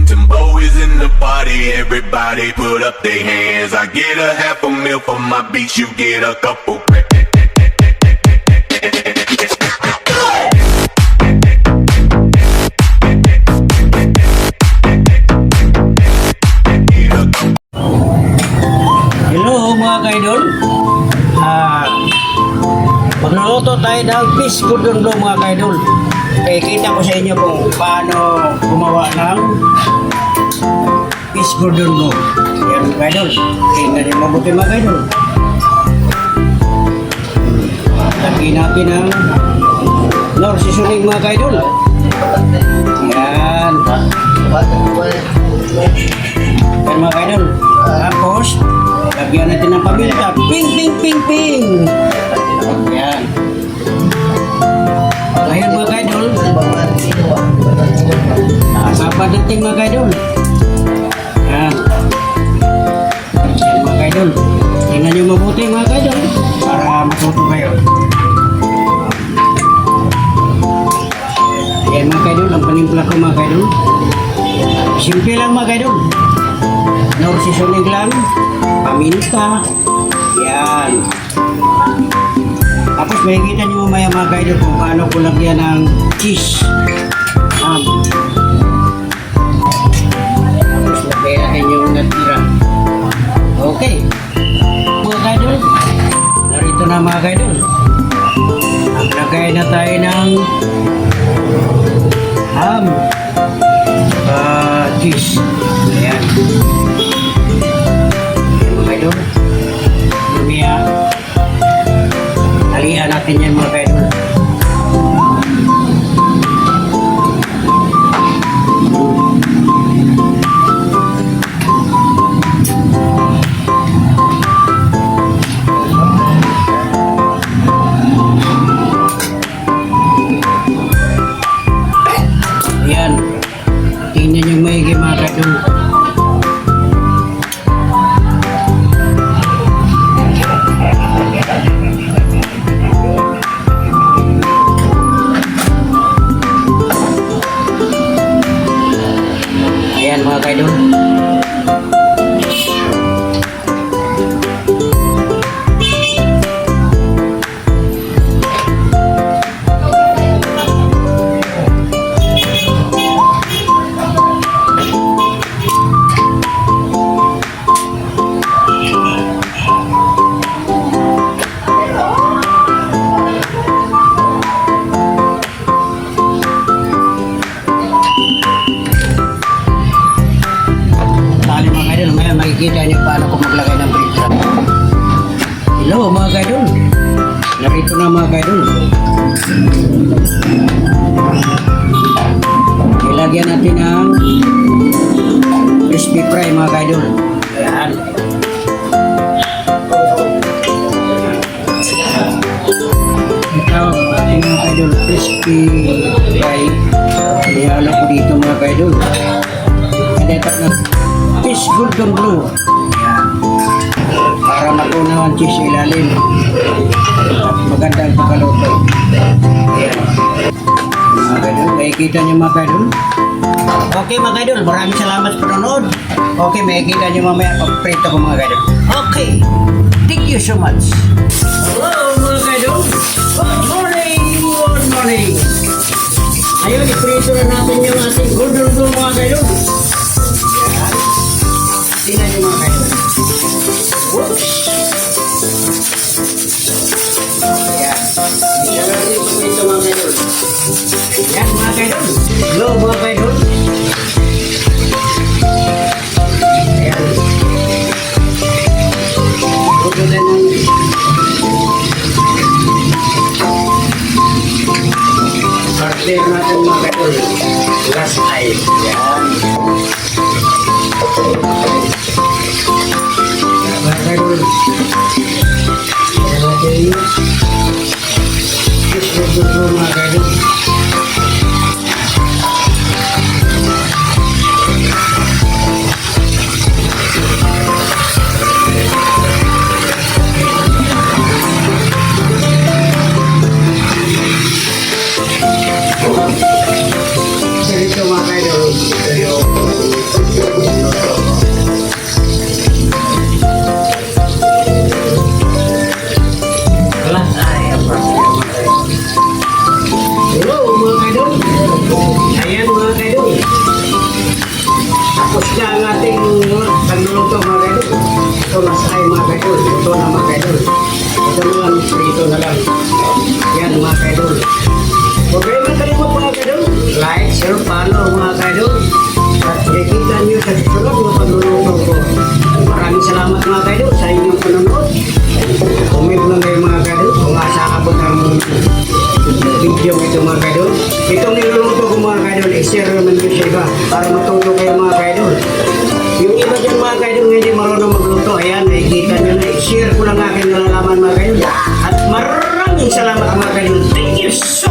Timbo is in the party, everybody put up their hands. I get a half a meal for my beats, you get a couple. Hello mga kaidol. Magluluto tayo ng fish cordon bleu mga kaidol. Kita ko sa inyo kung paano gumawa ng fish cordon bleu. Yan mga kaidol. Tingnan nyo mabuti mga kaidol. Lagyan natin ng nor seasoning mga kaidol. Yan. Yan mga kaidol. Tapos lagyan natin ng paminta. Ping, ping, ping, ping. Yan. Ayan mga kaidol. Kapadating mga kaidol. Yan. Yan mga kaidol. Tingnan nyo mabuti mga kaidol. Para matuto kayo. Ayan mga kaidol. Ang panimpla ko mga kaidol. Simple lang mga kaidol. Nor seasoning lang. Paminta. Yan. Tapos makikita nyo mamaya mga kaidol kung paano ko lagyan ng cheese. Tapos lagyan natin yung natira. Okay. Mga kaidol. Narito na mga kaidol. Naglagay na tayo ng ham. Cheese. Ayan. Ayan mga kaidol. Lumia. Talian natin yan mga kaidol. Ayan. Tingnan yung maigi mga kaidol. Ayan mga kaidol. Makikita niyo paano ko maglagay ng bread crumb. Hello mga kaidol. Narito na mga kaidol. Ilagyan natin ng crispy fry mga kaidol. Ayan. Ito ating mga kaidol crispy fry. Ihala ko dito mga kaidol. Inetak na fish cordon bleu. Para matunaw ang cheese ilalim. Magandang pagkaluto. Ayan. Mga kaidol, makikita nyo mga kaidol. Okay mga kaidol, maraming salamat sa panonood. Okay, makikita nyo mamaya pag-prito ko mga kaidol. Okay, thank you so much. Hello mga kaidol. Good morning, good morning. Ayun, iprito na natin yung ating cordon bleu mga kaidol. Tingnan nyo mga kaidol. Whoops! Ayan. Tingnan natin ito mga kaidol. Ayan mga kaidol. Hello mga kaidol. Ayan. Ito na ng partner natin mga kaidol. Last time. Ayan. Mga kaidol. Ayan natin. Ito mga kaidol. Ito mga kaidol. Ito yung share, follow mga kaidol. At makikita nyo sa susunod na pagluluto ko. Maraming salamat mga kaidol sa inyong panonood. Comment lang kayo mga kaidol kung asa abot ang video ito mga kaidol. Itong niluluto ko mga kaidol, i-share naman ko sa iba para matuto kayo mga kaidol. Yung iba dyan mga kaidol nga hindi marunong magluto, ayan, nakikita nyo na, i-share ko lang aking nalalaman mga kaidol. At maraming salamat mga kaidol. Thank you so